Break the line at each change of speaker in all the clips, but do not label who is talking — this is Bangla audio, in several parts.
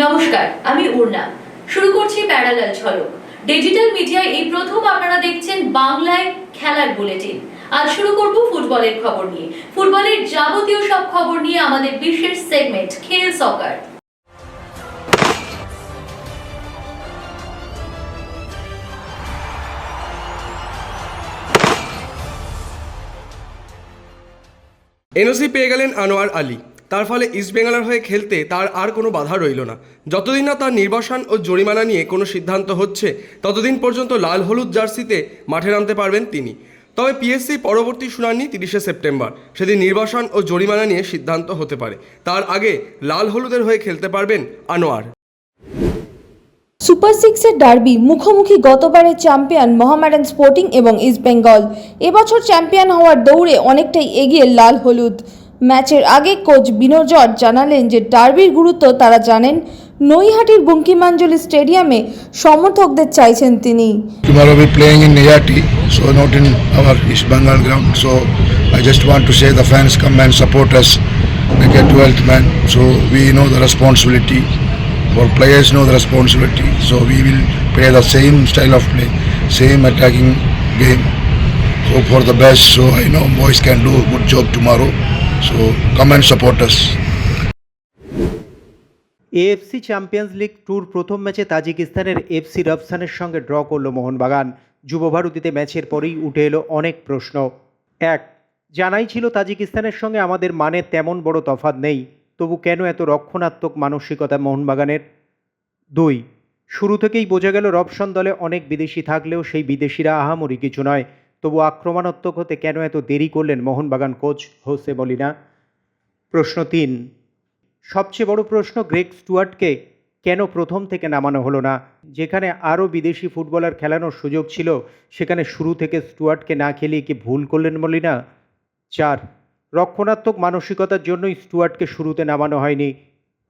নমস্কার, আমি উর্না। শুরু করছি প্যারালাল ঝলক। ডিজিটাল মিডিয়ায় এই প্রথম আপনারা দেখছেন বাংলায় খেলার বুলেটিন। আজ শুরু করব ফুটবলের খবর নিয়ে। ফুটবলের যাবতীয় সব খবর নিয়ে আমাদের বিশেষ সেগমেন্ট খেল সকার।
এনওসি পেয়ে গেলেন আনোয়ার আলী। তার ফলে ইস্টবেঙ্গলের হয়ে খেলতে তার আর কোনো বাধা রইল না। যতদিন না তার নির্বাসন ও জরিমানা নিয়ে কোনো সিদ্ধান্ত হচ্ছে, ততদিন পর্যন্ত লাল হলুদ জার্সিতে মাঠে নামতে পারবেন তিনি। তবে পিএসসি পরবর্তী শুনানি 30শে সেপ্টেম্বর। সেদিন নির্বাসন ও জরিমানা নিয়ে সিদ্ধান্ত হতে পারে। তার আগে লাল হলুদের হয়ে খেলতে পারবেন আনোয়ার।
সুপার সিক্সের ডার্বি মুখোমুখি গতবারের চ্যাম্পিয়ন মোহামেডান স্পোর্টিং এবং ইস্টবেঙ্গল। এবছর চ্যাম্পিয়ন হওয়ার দৌড়ে অনেকটাই এগিয়ে লাল হলুদ। ম্যাচের আগে কোচ বিনোদ জর্জ জানালেন যে ডার্বির গুরুত্ব তারা জানেন। নৈহাটির বঙ্কিমাঞ্জলি স্টেডিয়ামে সমর্থকদের চাইছেন তিনি।
Tomorrow we playing in Niyati, so not in our East Bengal ground. So I just want to say the fans come and support us like a 12th man. So we know the responsibility. Our players know the responsibility. So we will play the same style of play, same attacking game. Hope for the best. So I know boys can do a good job tomorrow. So come and support us.
AFC champions league tour প্রথম ম্যাচে তাজিকিস্তানের এফসি রফসানের সঙ্গে ড্র করল মোহনবাগান। যুব ভারতীতে ম্যাচের পরেই উঠে এলো অনেক প্রশ্ন। এক, জানাই ছিল তাজিকিস্তানের সঙ্গে আমাদের মানে তেমন বড় তফাৎ নেই, তবু কেন এত রক্ষণাত্মক মানসিকতা মোহনবাগানের? দুই, শুরু থেকেই বোঝা গেল রবসন দলে অনেক বিদেশি থাকলেও সেই বিদেশিরা আহামরি কিছু নয়, তবু আক্রমণাত্মক হতে কেন এত দেরি করলেন মোহনবাগান কোচ হোসে মলিনা? প্রশ্ন তিন, সবচেয়ে বড় প্রশ্ন, গ্রেগ স্টুয়ার্টকে কেন প্রথম থেকে নামানো হলো না? যেখানে আরও বিদেশি ফুটবলার খেলানোর সুযোগ ছিল, সেখানে শুরু থেকে স্টুয়ার্টকে না খেলিয়ে কি ভুল করলেন মলিনা? চার, রক্ষণাত্মক মানসিকতার জন্যই স্টুয়ার্টকে শুরুতে নামানো হয়নি।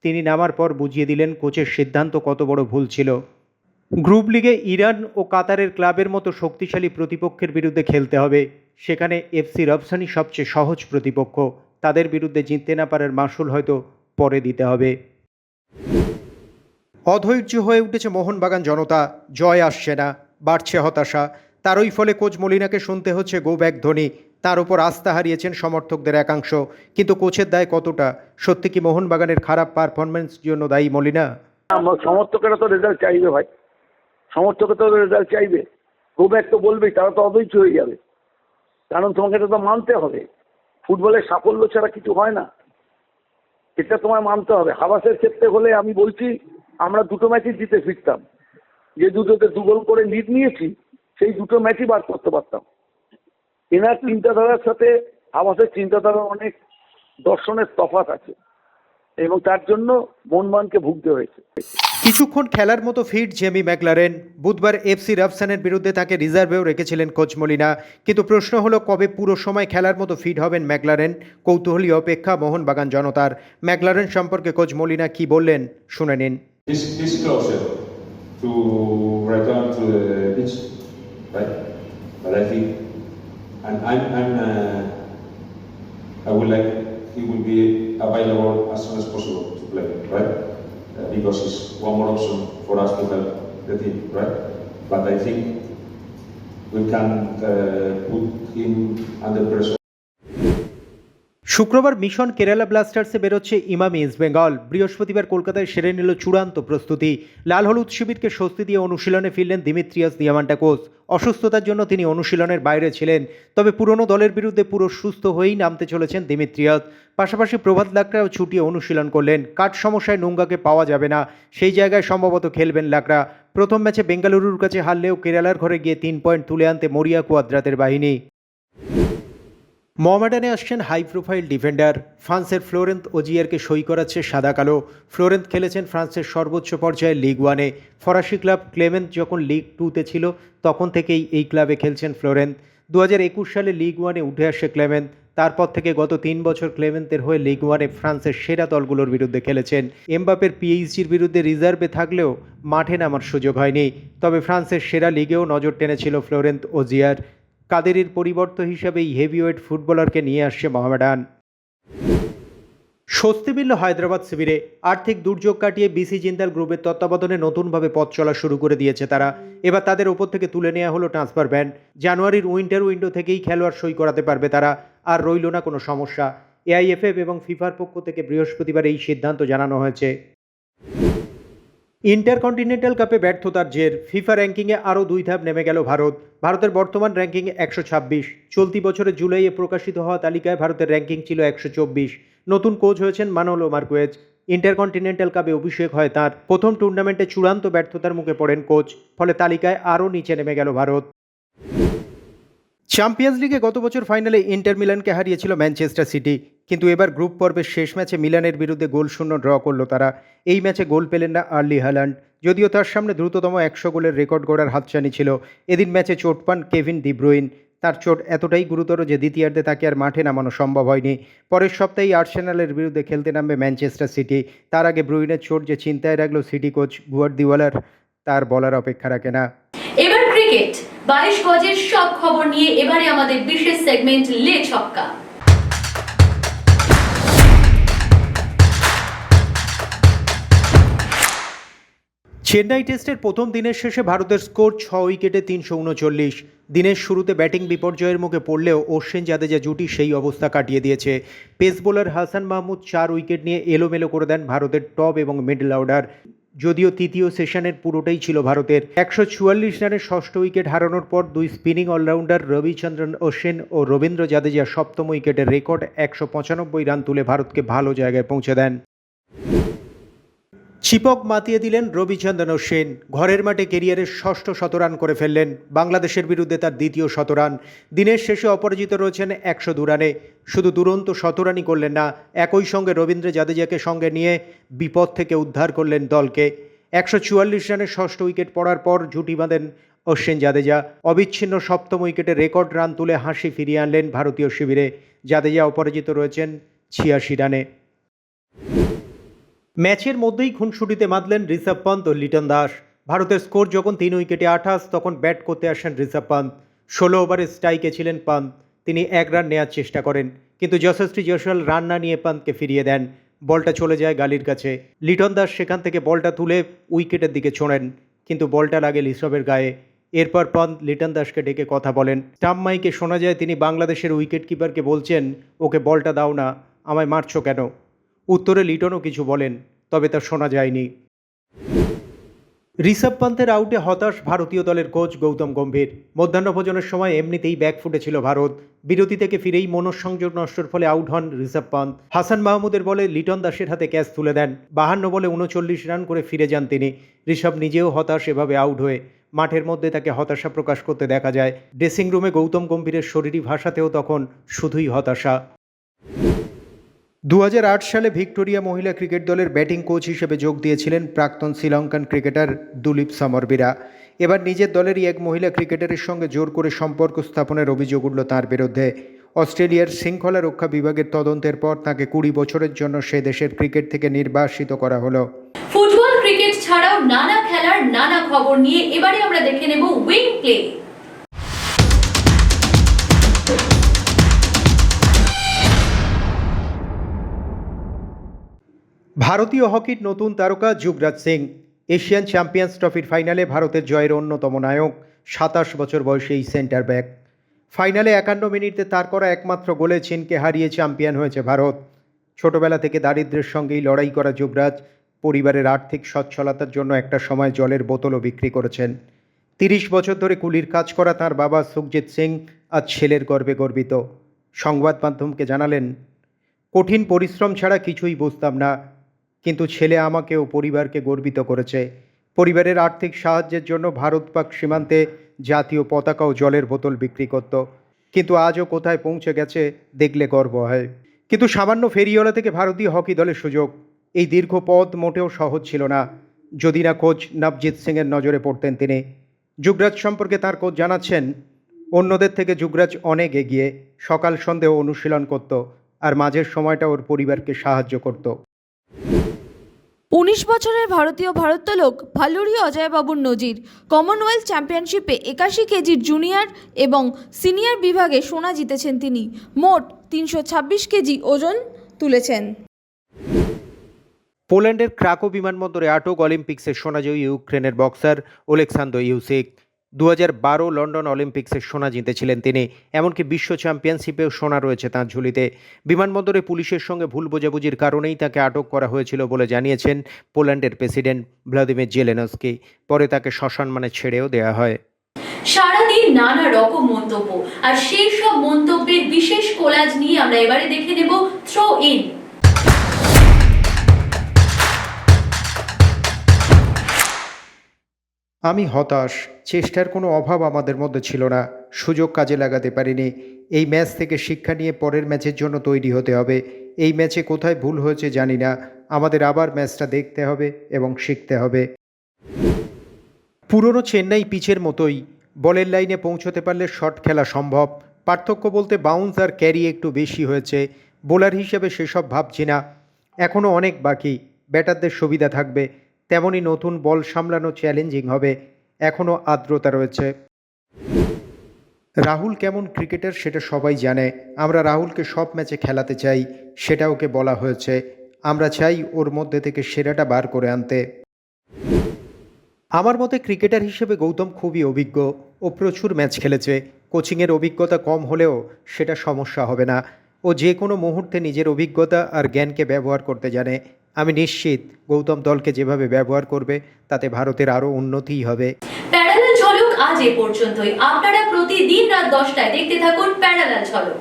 তিনি নামার পর বুঝিয়ে দিলেন কোচের সিদ্ধান্ত কত বড় ভুল ছিল। গ্রুপ লিগে ইরান ও কাতারের ক্লাবের মতো শক্তিশালী প্রতিপক্ষের বিরুদ্ধে খেলতে হবে। সেখানে এফসি রফসানই সবচেয়ে সহজ প্রতিপক্ষ। তাদের বিরুদ্ধে জিততে না পারার মাসুল হয়তো পরে দিতে হবে। অধৈর্য হয়ে উঠেছে মোহনবাগান জনতা। জয় আসছে না, বাড়ছে হতাশা। তারই ফলে কোচ মলিনাকে শুনতে হচ্ছে গো ব্যাক ধ্বনি। তার উপর আস্থা হারিয়েছেন সমর্থকদের একাংশ। কিন্তু কোচের দায় কতটা? সত্যি কি মোহনবাগানের খারাপ পারফরমেন্স জন্য দায়ী মলিনা?
সমর্থকেরা তো রেজাল্ট চাইবে ভাই, সমর্থকেরা তো রেজাল্ট চাইবে। গো ব্যাক তো বলবেই, তারা তো অধৈর্য হয়ে যাবে। কারণ তোমাকে এটা তো মানতে হবে, ফুটবলের সাফল্য ছাড়া কিছু হয় না, এটা তোমায় মানতে হবে। হাবাসের ক্ষেত্রে হলে আমি বলছি আমরা দুটো ম্যাচই জিতে ফিরতাম। যে দুটোতে 2 গোল করে লিড নিয়েছি, সেই দুটো ম্যাচই বার করতে পারতাম। এনার চিন্তাধারার সাথে হাবাসের চিন্তাধারা অনেক দর্শনের তফাৎ আছে এবং তার জন্য মোহনবাগানকে ভুগতে হয়েছে।
কিছুক্ষণ খেলার মতো ফিট জেমি ম্যাকলারেন। বুধবার এফসি রফসানের বিরুদ্ধে তাকে রিজার্ভেও রেখেছিলেন কোচ মলিনা। কিন্তু প্রশ্ন হলো, কবে পুরো সময় খেলার মতো ফিট হবেন ম্যাকলারেন? কৌতূহলী অপেক্ষা মোহনবাগান জনতার। ম্যাকলারেন সম্পর্কে কোচ মলিনা কি বললেন শুনে নিন।
He's closer to return to the pitch, right? But I think, and I would like he will be available as soon as possible to play, right? Because it's one more option for us to help the team, right? But I think we can put him under pressure.
শুক্রবার মিশন কেরালা ব্লাস্টার্সে বেরোচ্ছে ইমামি ইস্টবেঙ্গল। বৃহস্পতিবার কলকাতায় সেরে নিল চূড়ান্ত প্রস্তুতি। লাল হলুদ শিবিরকে স্বস্তি দিয়ে অনুশীলনে ফিরলেন দিমিত্রিয়াস দিয়ামান্টাকোস। অসুস্থতার জন্য তিনি অনুশীলনের বাইরে ছিলেন, তবে পুরনো দলের বিরুদ্ধে পুরো সুস্থ হয়েই নামতে চলেছেন দিমিত্রিয়াস। পাশাপাশি প্রভাত লাকড়াও ছুটিয়ে অনুশীলন করলেন। কাঠ সমস্যায় নুঙ্গাকে পাওয়া যাবে না, সেই জায়গায় সম্ভবত খেলবেন লাকড়া। প্রথম ম্যাচে বেঙ্গালুরুর কাছে হারলেও কেরালার ঘরে গিয়ে 3 পয়েন্ট তুলে আনতে মরিয়া কোয়াদ্রাতের বাহিনী। মোহামেডানে আসছেন হাই প্রোফাইল ডিফেন্ডার। ফ্রান্সের ফ্লোরেন্ট ওজিয়ারকে সই করাচ্ছে সাদা কালো। ফ্লোরেন্ট খেলেছেন ফ্রান্সের সর্বোচ্চ পর্যায়ে লিগ 1-এ। ফরাসি ক্লাব ক্লেমেন্ট যখন লিগ 2-তে ছিল, তখন থেকেই এই ক্লাবে খেলছেন ফ্লোরেন্ট। 2021 সালে লিগ 1-এ উঠে আসে ক্লেমেন্ট। তারপর থেকে গত 3 বছর ক্লেমেন্টের হয়ে লিগ 1-এ ফ্রান্সের সেরা দলগুলোর বিরুদ্ধে খেলেছেন। এমবাপের পিএইচজির বিরুদ্ধে রিজার্ভে থাকলেও মাঠে নামার সুযোগ হয়নি। তবে ফ্রান্সের সেরা লিগেও নজর টেনেছিল ফ্লোরেন্ট ওজিয়ার। কাদেরের পরিবর্তন হিসাবে এই হেভিওয়েট ফুটবলারকে নিয়ে আসছে মোহামেডান। স্বস্তি মিলল হায়দ্রাবাদ শিবিরে। আর্থিক দুর্যোগ কাটিয়ে বিসি জিন্দাল গ্রুপের তত্ত্বাবধানে নতুনভাবে পথ চলা শুরু করে দিয়েছে তারা। এবার তাদের ওপর থেকে তুলে নেওয়া হলো ট্রান্সফার ব্যান। জানুয়ারির উইন্টার উইন্ডো থেকেই খেলোয়াড় সই করাতে পারবে তারা, আর রইল না কোনো সমস্যা। এআইএফএফ এবং ফিফার পক্ষ থেকে বৃহস্পতিবার এই সিদ্ধান্ত জানানো হয়েছে। ইন্টারকন্টিনেন্টাল কাপে ব্যর্থতার জের ফিফা র্যাঙ্কিংয়ে আরও 2 ধাপ নেমে গেল ভারত। ভারতের বর্তমান র্যাঙ্কিং 126। চলতি বছরের জুলাইয়ে প্রকাশিত হওয়া তালিকায় ভারতের র্যাঙ্কিং ছিল 124। নতুন কোচ হয়েছেন মানোলো মার্কুয়েজ। ইন্টারকন্টিনেন্টাল কাপে অভিষেক হয় তাঁর। প্রথম টুর্নামেন্টে চূড়ান্ত ব্যর্থতার মুখে পড়েন কোচ, ফলে তালিকায় আরও নিচে নেমে গেল ভারত। চ্যাম্পিয়ন্স লিগে গত বছর ফাইনালে ইন্টার মিলানকে হারিয়েছিল ম্যানচেস্টার সিটি, কিন্তু এবার গ্রুপ পর্বের শেষ ম্যাচে মিলানের বিরুদ্ধে গোলশূন্য ড্র করল তারা। এই ম্যাচে গোল পেলেন না আর্লি হ্যালান্ড, যদিও তার সামনে দ্রুততম 100 গোলের রেকর্ড গড়ার হাতছানি ছিল। এদিন ম্যাচে চোট পান কেভিন ডি ব্রুইন। তার চোট এতটাই গুরুতর যে দ্বিতীয়ার্ধে তাকে আর মাঠে নামানো সম্ভব হয়নি। পরের সপ্তাহেই আর্সেনালের বিরুদ্ধে খেলতে নামবে ম্যানচেস্টার সিটি। তার আগে ব্রুইনের চোট যে চিন্তায় রাখল সিটি কোচ গুয়ার্দিওয়ালার, তার বলার অপেক্ষা রাখে না।
এবার ক্রিকেট 22 গজের সব খবর নিয়ে এবারে আমাদের বিশেষ সেগমেন্ট লে ছক্কা।
চেন্নাই টেস্টের প্রথম দিনের শেষে ভারতের স্কোর 6 উইকেটে 339। দিনের শুরুতে ব্যাটিং বিপর্যয়ের মুখে পড়লেও অশ্বিন জাদেজা জুটি সেই অবস্থা কাটিয়ে দিয়েছে। Pace bowler Hasan Mahmud 4 wicket নিয়ে এলোমেলো করে দেন ভারতের টপ এবং মিডল অর্ডার। যদিও তৃতীয় সেশনের পুরোটাই ছিল ভারতের। 144 রানের ষষ্ঠ উইকেট হারানোর পর 2 স্পিনিং অলরাউন্ডার রবিচন্দ্রন অশ্বিন ও রবীন্দ্র জাদেজা সপ্তম উইকেটের রেকর্ড 195 রান তুলে ভারতকে ভালো জায়গায় পৌঁছে দেন। চিপক মাতিয়ে দিলেন রবিচন্দ্রন অশ্বিন। ঘরের মাঠে কেরিয়ারের ষষ্ঠ শতরান করে ফেললেন। বাংলাদেশের বিরুদ্ধে তার দ্বিতীয় শতরান। দিনের শেষে অপরাজিত রয়েছেন 102 রানে। শুধু দুরন্ত শতরানই করলেন না, একই সঙ্গে রবীন্দ্র জাদেজাকে সঙ্গে নিয়ে বিপদ থেকে উদ্ধার করলেন দলকে। 144 রানের ষষ্ঠ উইকেট পড়ার পর জুটি বাঁধেন অশ্বিন জাদেজা। অবিচ্ছিন্ন সপ্তম উইকেটে রেকর্ড রান তুলে হাসি ফিরিয়ে আনলেন ভারতীয় শিবিরে। জাদেজা অপরাজিত রয়েছেন 86 রানে। ম্যাচের মধ্যেই খুনসুটিতে মাতলেন ঋষভ পন্ত ও লিটন দাস। ভারতের স্কোর যখন 3 উইকেটে 28, তখন ব্যাট করতে আসেন ঋষভ পন্ত। 16 ওভারে স্ট্রাইকে ছিলেন পন্ত। তিনি 1 রান নেওয়ার চেষ্টা করেন, কিন্তু যশস্বী জয়সওয়াল রান না নিয়ে পন্তকে ফিরিয়ে দেন। বলটা চলে যায় গালির কাছে। লিটন দাস সেখান থেকে বলটা তুলে উইকেটের দিকে ছোঁড়েন, কিন্তু বলটা লাগে ঋষভের গায়ে। এরপর পন্ত লিটন দাসকে ডেকে কথা বলেন। স্টাম্প মাইকে শোনা যায় তিনি বাংলাদেশের উইকেট কিপারকে বলছেন, ওকে বলটা দাও না, আমায় মারছো কেন? উত্তরে লিটনও কিছু বলেন, তবে তা শোনা যায়নি। ঋষভ পন্থের আউটে হতাশ ভারতীয় দলের কোচ গৌতম গম্ভীর। মধ্যাহ্নভোজনের সময় এমনিতেই ব্যাকফুটে ছিল ভারত। বিরতি থেকে ফিরেই মনঃসংযোগ নষ্টের ফলে আউট হন ঋষভ পন্থ। হাসান মাহমুদের বলে লিটন দাসের হাতে ক্যাচ তুলে দেন। 52 বলে 39 রান করে ফিরে যান তিনি। ঋষভ নিজেও হতাশ এভাবে আউট হয়ে। মাঠের মধ্যে তাকে হতাশা প্রকাশ করতে দেখা যায়। ড্রেসিং রুমে গৌতম গম্ভীরের শরীরী ভাষাতেও তখন শুধুই হতাশা। 2008 সালে ভিক্টোরিয়া মহিলা ক্রিকেট দলের ব্যাটিং কোচ হিসেবে যোগ দিয়েছিলেন প্রাক্তন শ্রীলঙ্কান ক্রিকেটার দুলীপ সমরবীরা। এবার নিজের দলেরই এক মহিলা ক্রিকেটারের সঙ্গে জোর করে সম্পর্ক স্থাপনের অভিযোগ উঠল তাঁর বিরুদ্ধে। অস্ট্রেলিয়ার শৃঙ্খলা রক্ষা বিভাগের তদন্তের পর তাঁকে 20 বছরের জন্য সে দেশের ক্রিকেট থেকে নির্বাসিত করা হলো।
ফুটবল ক্রিকেট ছাড়াও নানা খেলার নানা খবর নিয়ে এবারে আমরা দেখে নেব উইং প্লে।
ভারতীয় হকির নতুন তারকা যুবরাজ সিং। এশিয়ান চ্যাম্পিয়ন্স ট্রফির ফাইনালে ভারতের জয়ের অন্যতম নায়ক। 27 বছর বয়সী এই সেন্টার ব্যাক ফাইনালে 51 মিনিটে তার করা একমাত্র গোলে চীনকে হারিয়ে চ্যাম্পিয়ন হয়েছে ভারত। ছোটবেলা থেকে দারিদ্র্যের সঙ্গেই লড়াই করা যুবরাজ পরিবারের আর্থিক সচ্ছলতার জন্য একটা সময় জলের বোতলও বিক্রি করেছেন। 30 বছর ধরে কুলির কাজ করা তার বাবা সুখজিৎ সিং আজ ছেলের গর্বে গর্বিত। সংবাদ মাধ্যমকে জানালেন, কঠিন পরিশ্রম ছাড়া কিছুই বুঝতাম না, কিন্তু ছেলে আমাকে ও পরিবারকে গর্বিত করেছে। পরিবারের আর্থিক সাহায্যের জন্য ভারত পাক সীমান্তে জাতীয় পতাকা ও জলের বোতল বিক্রি করত, কিন্তু আজও কোথায় পৌঁছে গেছে দেখলে গর্ব হয়। কিন্তু সামান্য ফেরিওয়ালা থেকে ভারতীয় হকি দলের সুযোগ, এই দীর্ঘ পথ মোটেও সহজ ছিল না, যদি না কোচ নবজিৎ সিংয়ের নজরে পড়তেন তিনি। যুবরাজ সম্পর্কে তার কোচ জানাচ্ছেন, অন্যদের থেকে যুবরাজ অনেক এগিয়ে। সকাল সন্ধ্যেও অনুশীলন করত, আর মাঝের সময়টা ওর পরিবারকে সাহায্য করত।
19 বছরের ভারতীয় ভারোত্তোলক ভাল্লুরি অজয়বাবুর নজির। কমনওয়েলথ চ্যাম্পিয়নশিপে 81 কেজির জুনিয়র এবং সিনিয়র বিভাগে সোনা জিতেছেন তিনি। মোট 326 কেজি ওজন তুলেছেন।
পোল্যান্ডের ক্রাকো বিমানবন্দরে আটক অলিম্পিক্সের সোনাজয়ী ইউক্রেনের বক্সার ওলেক্সান্দ্র ইউসিক। 2012 লন্ডন অলিম্পিক্সের সোনা জিতেছিলেন তিনি। এমনকি বিশ্ব চ্যাম্পিয়নশিপেও সোনা রয়েছে তাঁর ঝুলিতে। বিমানবন্দরে পুলিশের সঙ্গে ভুল বোঝাবুঝির কারণেই তাকে আটক করা হয়েছিল বলে জানিয়েছেন পোল্যান্ডের প্রেসিডেন্ট ভ্লাদিমির জেলেনস্কি। পরে তাকে সসম্মানে ছেড়েও দেওয়া হয়।
সারাদিন নানা রকম মন্তব্য, আর সেই সব মন্তব্যের বিশেষ কোলাজ নিয়ে আমরা এবারে দেখে নেব থ্রো ইন।
আমি হতাশ। চেষ্টার কোনো অভাব আমাদের মধ্যে ছিল না, সুযোগ কাজে লাগাতে পারিনি। এই ম্যাচ থেকে শিক্ষা নিয়ে পরের ম্যাচের জন্য তৈরি হতে হবে। এই ম্যাচে কোথায় ভুল হয়েছে জানি না, আমাদের আবার ম্যাচটা দেখতে হবে এবং শিখতে হবে। পুরনো চেন্নাই পিচের মতোই বলের লাইনে পৌঁছতে পারলে শট খেলা সম্ভব। পার্থক্য বলতে বাউন্স আর ক্যারি একটু বেশি হয়েছে। বোলার হিসেবে সেসব ভাবছি না, এখনও অনেক বাকি। ব্যাটারদের সুবিধা থাকবে, তেমনই নতুন বল সামলানো চ্যালেঞ্জিং হবে, এখনও আর্দ্রতা রয়েছে। রাহুল কেমন ক্রিকেটার সেটা সবাই জানে। আমরা রাহুলকে সব ম্যাচে খেলাতে চাই, সেটা ওকে বলা হয়েছে। আমরা চাই ওর মধ্যে থেকে সেরাটা বার করে আনতে। আমার মতে ক্রিকেটার হিসেবে গৌতম খুবই অভিজ্ঞ। ও প্রচুর ম্যাচ খেলেছে। কোচিংয়ের অভিজ্ঞতা কম হলেও সেটা সমস্যা হবে না। ও যে কোনো মুহূর্তে নিজের অভিজ্ঞতা আর জ্ঞানকে ব্যবহার করতে জানে। আমি নিশ্চিত গৌতম দলকে যেভাবে ব্যবহার করবে তাতে ভারতের আরও উন্নতিই হবে।
প্যারালাল ঝলক আজ এ পর্যন্তই। আপনারা প্রতিদিন রাত 10টায় দেখতে থাকুন প্যারালাল ঝলক।